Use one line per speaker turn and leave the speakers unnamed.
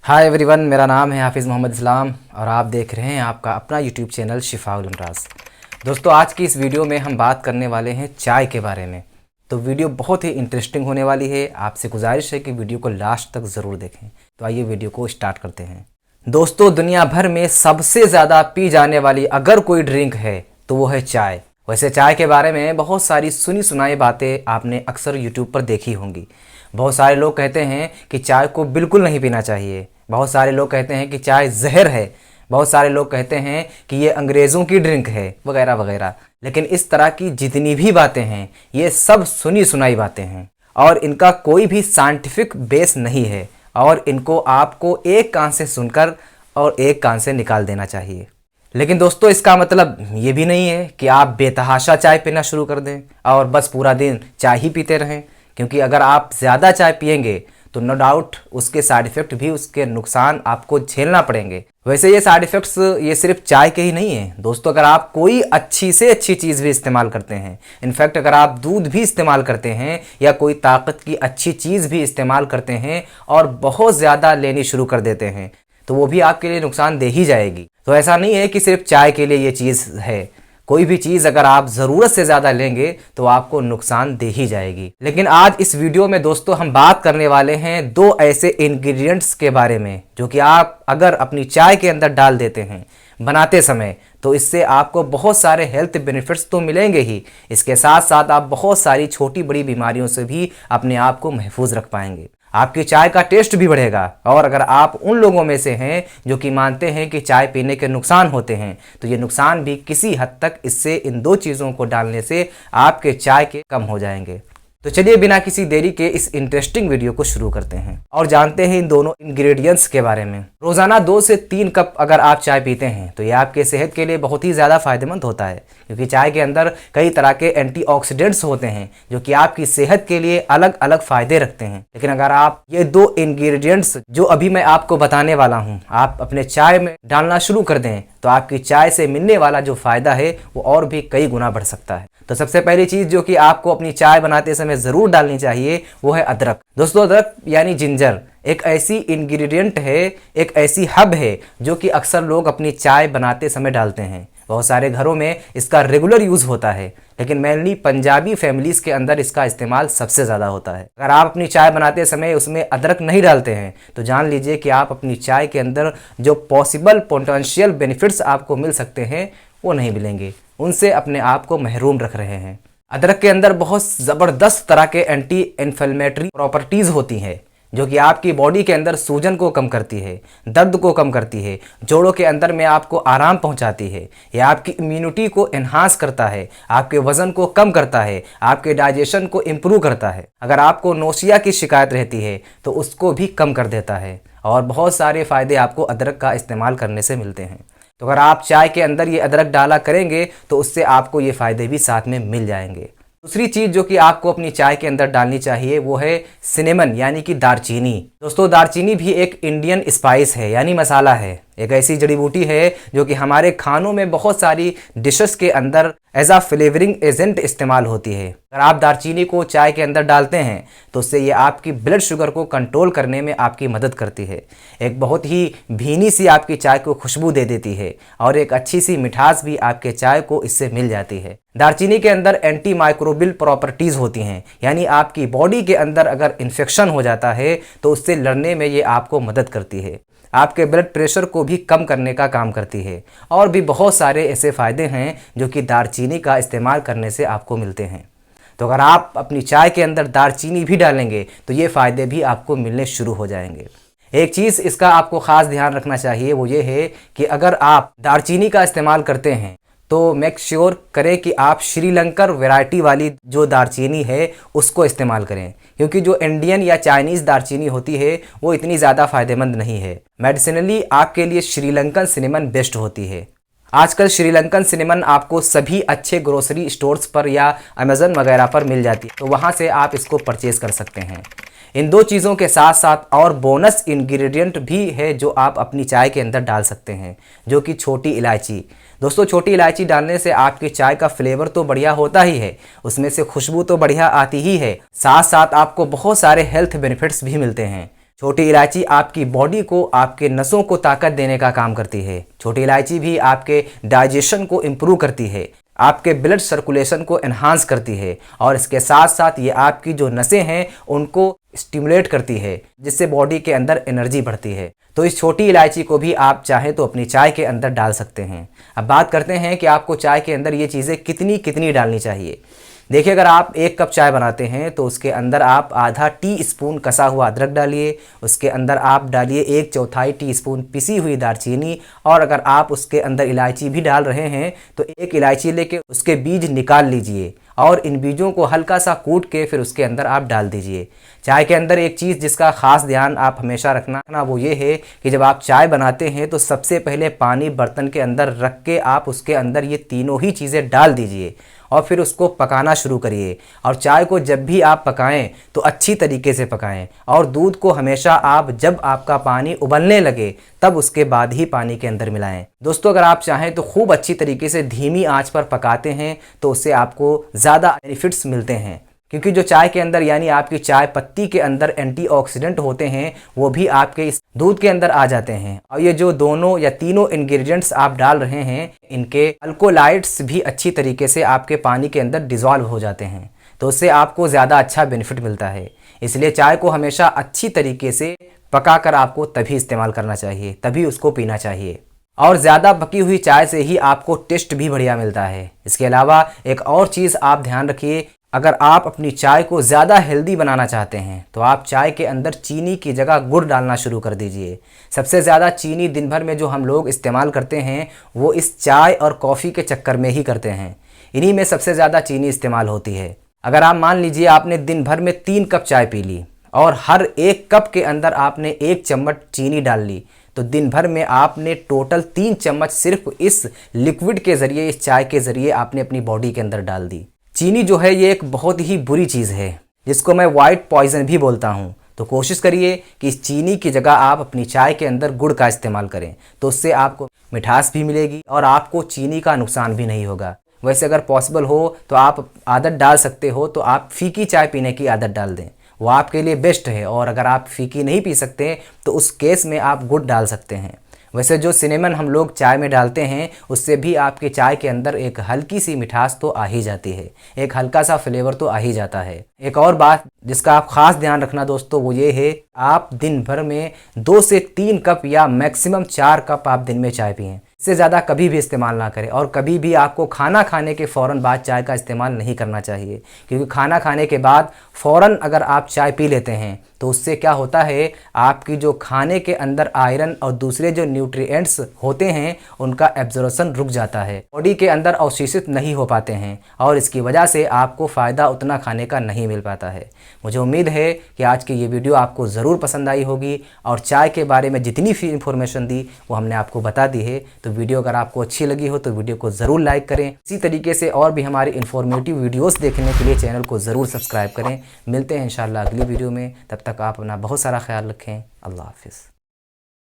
Hi everyone, मेरा नाम है हाफिज़ मोहम्मद इस्लाम और आप देख रहे हैं आपका अपना यूट्यूब चैनल शिफाउल अमराज। दोस्तों, आज की इस वीडियो में हम बात करने वाले हैं चाय के बारे में। तो वीडियो बहुत ही इंटरेस्टिंग होने वाली है। आपसे गुजारिश है कि वीडियो को लास्ट तक ज़रूर देखें। तो आइए वीडियो को स्टार्ट करते हैं। दोस्तों, दुनिया भर में सबसे ज़्यादा पी जाने वाली अगर कोई ड्रिंक है तो वो है चाय। वैसे चाय के बारे में बहुत सारी सुनी सुनाई बातें आपने अक्सर यूट्यूब पर देखी होंगी। बहुत सारे लोग कहते हैं कि चाय को बिल्कुल नहीं पीना चाहिए। बहुत सारे लोग कहते हैं कि चाय जहर है। बहुत सारे लोग कहते हैं कि ये अंग्रेज़ों की ड्रिंक है, वगैरह वगैरह। लेकिन इस तरह की जितनी भी बातें हैं ये सब सुनी सुनाई बातें हैं और इनका कोई भी साइंटिफिक बेस नहीं है और इनको आपको एक कान से सुनकर और एक कान से निकाल देना चाहिए। लेकिन दोस्तों, इसका मतलब ये भी नहीं है कि आप बेतहाशा चाय पीना शुरू कर दें और बस पूरा दिन चाय ही पीते रहें, क्योंकि अगर आप ज़्यादा चाय पिएंगे तो नो डाउट उसके साइड इफ़ेक्ट भी, उसके नुकसान आपको झेलना पड़ेंगे। वैसे ये साइड इफ़ेक्ट्स ये सिर्फ चाय के ही नहीं हैं दोस्तों। अगर आप कोई अच्छी से अच्छी चीज़ भी इस्तेमाल करते हैं, इनफैक्ट अगर आप दूध भी इस्तेमाल करते हैं या कोई ताकत की अच्छी चीज़ भी इस्तेमाल करते हैं और बहुत ज़्यादा लेनी शुरू कर देते हैं, तो वो भी आपके लिए नुकसान दे ही जाएगी। तो ऐसा नहीं है कि सिर्फ चाय के लिए ये चीज़ है। कोई भी चीज़ अगर आप ज़रूरत से ज़्यादा लेंगे तो आपको नुकसान दे ही जाएगी। लेकिन आज इस वीडियो में दोस्तों हम बात करने वाले हैं दो ऐसे इंग्रेडिएंट्स के बारे में जो कि आप अगर अपनी चाय के अंदर डाल देते हैं बनाते समय, तो इससे आपको बहुत सारे हेल्थ बेनिफिट्स तो मिलेंगे ही, इसके साथ साथ आप बहुत सारी छोटी बड़ी बीमारियों से भी अपने आप को महफूज रख पाएंगे। आपकी चाय का टेस्ट भी बढ़ेगा। और अगर आप उन लोगों में से हैं जो कि मानते हैं कि चाय पीने के नुकसान होते हैं, तो ये नुकसान भी किसी हद तक इससे, इन दो चीज़ों को डालने से आपके चाय के कम हो जाएंगे। तो चलिए बिना किसी देरी के इस इंटरेस्टिंग वीडियो को शुरू करते हैं और जानते हैं इन दोनों इंग्रेडिएंट्स के बारे में। रोज़ाना 2 से 3 कप अगर आप चाय पीते हैं तो ये आपके सेहत के लिए बहुत ही ज़्यादा फायदेमंद होता है, क्योंकि चाय के अंदर कई तरह के एंटीऑक्सीडेंट्स होते हैं जो कि आपकी सेहत के लिए अलग अलग फ़ायदे रखते हैं। लेकिन अगर आप ये 2 इंग्रेडिएंट्स जो अभी मैं आपको बताने वाला हूँ आप अपने चाय में डालना शुरू कर दें, तो आपकी चाय से मिलने वाला जो फ़ायदा है वो और भी कई गुना बढ़ सकता है। तो सबसे पहली चीज़ जो कि आपको अपनी चाय बनाते समय ज़रूर डालनी चाहिए वो है अदरक। दोस्तों, अदरक यानी जिंजर एक ऐसी इंग्रेडिएंट है, एक ऐसी हब है जो कि अक्सर लोग अपनी चाय बनाते समय डालते हैं। बहुत सारे घरों में इसका रेगुलर यूज़ होता है, लेकिन मेनली पंजाबी फैमिलीज़ के अंदर इसका इस्तेमाल सबसे ज़्यादा होता है। अगर आप अपनी चाय बनाते समय उसमें अदरक नहीं डालते हैं तो जान लीजिए कि आप अपनी चाय के अंदर जो पॉसिबल पोटेंशियल बेनिफिट्स आपको मिल सकते हैं वो नहीं मिलेंगे, उनसे अपने आप को महरूम रख रहे हैं। अदरक के अंदर बहुत ज़बरदस्त तरह के एंटी इन्फ्लेमेटरी प्रॉपर्टीज़ होती हैं जो कि आपकी बॉडी के अंदर सूजन को कम करती है, दर्द को कम करती है, जोड़ों के अंदर में आपको आराम पहुंचाती है, यह आपकी इम्यूनिटी को एनहांस करता है, आपके वज़न को कम करता है, आपके डाइजेशन को इम्प्रूव करता है। अगर आपको नोसिया की शिकायत रहती है तो उसको भी कम कर देता है और बहुत सारे फ़ायदे आपको अदरक का इस्तेमाल करने से मिलते हैं। तो अगर आप चाय के अंदर ये अदरक डाला करेंगे तो उससे आपको ये फ़ायदे भी साथ में मिल जाएंगे। दूसरी चीज़ जो कि आपको अपनी चाय के अंदर डालनी चाहिए वो है सिनेमन यानी कि दालचीनी। दोस्तों, दालचीनी भी एक इंडियन स्पाइस है यानी मसाला है, एक ऐसी जड़ी बूटी है जो कि हमारे खानों में बहुत सारी डिशेस के अंदर एज आ फ्लेवरिंग एजेंट इस्तेमाल होती है। अगर आप दालचीनी को चाय के अंदर डालते हैं तो उससे ये आपकी ब्लड शुगर को कंट्रोल करने में आपकी मदद करती है। एक बहुत ही भीनी सी आपकी चाय को खुशबू दे देती है और एक अच्छी सी मिठास भी आपके चाय को इससे मिल जाती है। दालचीनी के अंदर एंटी माइक्रोबियल प्रॉपर्टीज़ होती हैं, यानी आपकी बॉडी के अंदर अगर इन्फेक्शन हो जाता है तो उससे लड़ने में ये आपको मदद करती है, आपके ब्लड प्रेशर को भी कम करने का काम करती है और भी बहुत सारे ऐसे फ़ायदे हैं जो कि दालचीनी का इस्तेमाल करने से आपको मिलते हैं। तो अगर आप अपनी चाय के अंदर दालचीनी भी डालेंगे तो ये फ़ायदे भी आपको मिलने शुरू हो जाएंगे। एक चीज़ इसका आपको ख़ास ध्यान रखना चाहिए वो ये है कि अगर आप दालचीनी का इस्तेमाल करते हैं तो मेक श्योर करें कि आप श्रीलंकर वैरायटी वाली जो दालचीनी है उसको इस्तेमाल करें, क्योंकि जो इंडियन या चाइनीज़ दालचीनी होती है वो इतनी ज़्यादा फ़ायदेमंद नहीं है। मेडिसिनली आपके लिए श्रीलंकन सिनेमन बेस्ट होती है। आजकल श्रीलंकन सिनेमन आपको सभी अच्छे ग्रोसरी स्टोर्स पर या अमेज़न वगैरह पर मिल जाती है, तो वहाँ से आप इसको परचेज़ कर सकते हैं। इन दो चीज़ों के साथ साथ और बोनस इंग्रेडिएंट भी है जो आप अपनी चाय के अंदर डाल सकते हैं, जो कि छोटी इलायची। दोस्तों, छोटी इलायची डालने से आपकी चाय का फ्लेवर तो बढ़िया होता ही है, उसमें से खुशबू तो बढ़िया आती ही है, साथ साथ आपको बहुत सारे हेल्थ बेनिफिट्स भी मिलते हैं। छोटी इलायची आपकी बॉडी को, आपके नसों को ताकत देने का काम करती है। छोटी इलायची भी आपके डाइजेशन को इम्प्रूव करती है, आपके ब्लड सर्कुलेशन को एनहांस करती है और इसके साथ साथ ये आपकी जो नसें हैं उनको स्टिमुलेट करती है, जिससे बॉडी के अंदर एनर्जी बढ़ती है। तो इस छोटी इलायची को भी आप चाहें तो अपनी चाय के अंदर डाल सकते हैं। अब बात करते हैं कि आपको चाय के अंदर ये चीज़ें कितनी कितनी डालनी चाहिए। देखिए, अगर आप 1 कप चाय बनाते हैं तो उसके अंदर आप आधा टी स्पून कसा हुआ अदरक डालिए, उसके अंदर आप डालिए 1/4 टीस्पून पिसी हुई दालचीनी, और अगर आप उसके अंदर इलायची भी डाल रहे हैं तो 1 इलायची लेके उसके बीज निकाल लीजिए और इन बीजों को हल्का सा कूट के फिर उसके अंदर आप डाल दीजिए। चाय के अंदर एक चीज़ जिसका ख़ास ध्यान आप हमेशा रखना वो ये है कि जब आप चाय बनाते हैं तो सबसे पहले पानी बर्तन के अंदर रख के आप उसके अंदर ये तीनों ही चीज़ें डाल दीजिए और फिर उसको पकाना शुरू करिए। और चाय को जब भी आप पकाएं तो अच्छी तरीके से पकाएं और दूध को हमेशा आप जब आपका पानी उबलने लगे तब उसके बाद ही पानी के अंदर मिलाएं। दोस्तों, अगर आप चाहें तो खूब अच्छी तरीके से धीमी आंच पर पकाते हैं तो उससे आपको ज़्यादा बेनिफिट्स मिलते हैं, क्योंकि जो चाय के अंदर यानी आपकी चाय पत्ती के अंदर एंटीऑक्सीडेंट होते हैं वो भी आपके इस दूध के अंदर आ जाते हैं। और ये जो दोनों या तीनों इंग्रेडिएंट्स आप डाल रहे हैं इनके अल्कोलाइड्स भी अच्छी तरीके से आपके पानी के अंदर डिज़ोल्व हो जाते हैं, तो उससे आपको ज़्यादा अच्छा बेनिफिट मिलता है। इसलिए चाय को हमेशा अच्छी तरीके से पकाकर आपको तभी इस्तेमाल करना चाहिए, तभी उसको पीना चाहिए। और ज़्यादा पकी हुई चाय से ही आपको टेस्ट भी बढ़िया मिलता है। इसके अलावा एक और चीज़ आप ध्यान रखिए, अगर आप अपनी चाय को ज़्यादा हेल्दी बनाना चाहते हैं तो आप चाय के अंदर चीनी की जगह गुड़ डालना शुरू कर दीजिए। सबसे ज़्यादा चीनी दिन भर में जो हम लोग इस्तेमाल करते हैं वो इस चाय और कॉफ़ी के चक्कर में ही करते हैं, इन्हीं में सबसे ज़्यादा चीनी इस्तेमाल होती है। अगर आप मान लीजिए आपने दिन भर में 3 कप चाय पी ली और हर 1 कप के अंदर आपने 1 चम्मच चीनी डाल ली, तो दिन भर में आपने टोटल 3 चम्मच सिर्फ इस लिक्विड के ज़रिए, इस चाय के ज़रिए आपने अपनी बॉडी के अंदर डाल दी। चीनी जो है ये एक बहुत ही बुरी चीज़ है जिसको मैं वाइट पॉइजन भी बोलता हूँ। तो कोशिश करिए कि इस चीनी की जगह आप अपनी चाय के अंदर गुड़ का इस्तेमाल करें, तो उससे आपको मिठास भी मिलेगी और आपको चीनी का नुकसान भी नहीं होगा। वैसे अगर पॉसिबल हो तो आप आदत डाल सकते हो तो आप फीकी चाय पीने की आदत डाल दें, वो आपके लिए बेस्ट है। और अगर आप फीकी नहीं पी सकते तो उस केस में आप गुड़ डाल सकते हैं। वैसे जो सिनेमन हम लोग चाय में डालते हैं उससे भी आपके चाय के अंदर एक हल्की सी मिठास तो आ ही जाती है, एक हल्का सा फ्लेवर तो आ ही जाता है। एक और बात जिसका आप ख़ास ध्यान रखना दोस्तों वो ये है, आप दिन भर में 2 से 3 कप या मैक्सिमम 4 कप आप दिन में चाय पिएं। इससे ज़्यादा कभी भी इस्तेमाल ना करें। और कभी भी आपको खाना खाने के फ़ौरन बाद चाय का इस्तेमाल नहीं करना चाहिए, क्योंकि खाना खाने के बाद फ़ौरन अगर आप चाय पी लेते हैं तो उससे क्या होता है, आपकी जो खाने के अंदर आयरन और दूसरे जो न्यूट्रिएंट्स होते हैं उनका एब्जॉर्प्शन रुक जाता है, बॉडी के अंदर अवशोषित नहीं हो पाते हैं और इसकी वजह से आपको फ़ायदा उतना खाने का नहीं मिल पाता है। मुझे उम्मीद है कि आज की ये वीडियो आपको ज़रूर पसंद आई होगी और चाय के बारे में जितनी भी इंफॉर्मेशन दी वो हमने आपको बता दी है। तो वीडियो अगर आपको अच्छी लगी हो तो वीडियो को ज़रूर लाइक करें। इसी तरीके से और भी हमारी इन्फॉर्मेटिव वीडियोस देखने के लिए चैनल को ज़रूर सब्सक्राइब करें। मिलते हैं इंशाल्लाह अगली वीडियो में, तब तक आप अपना बहुत सारा ख्याल रखें। अल्लाह हाफ़िज़।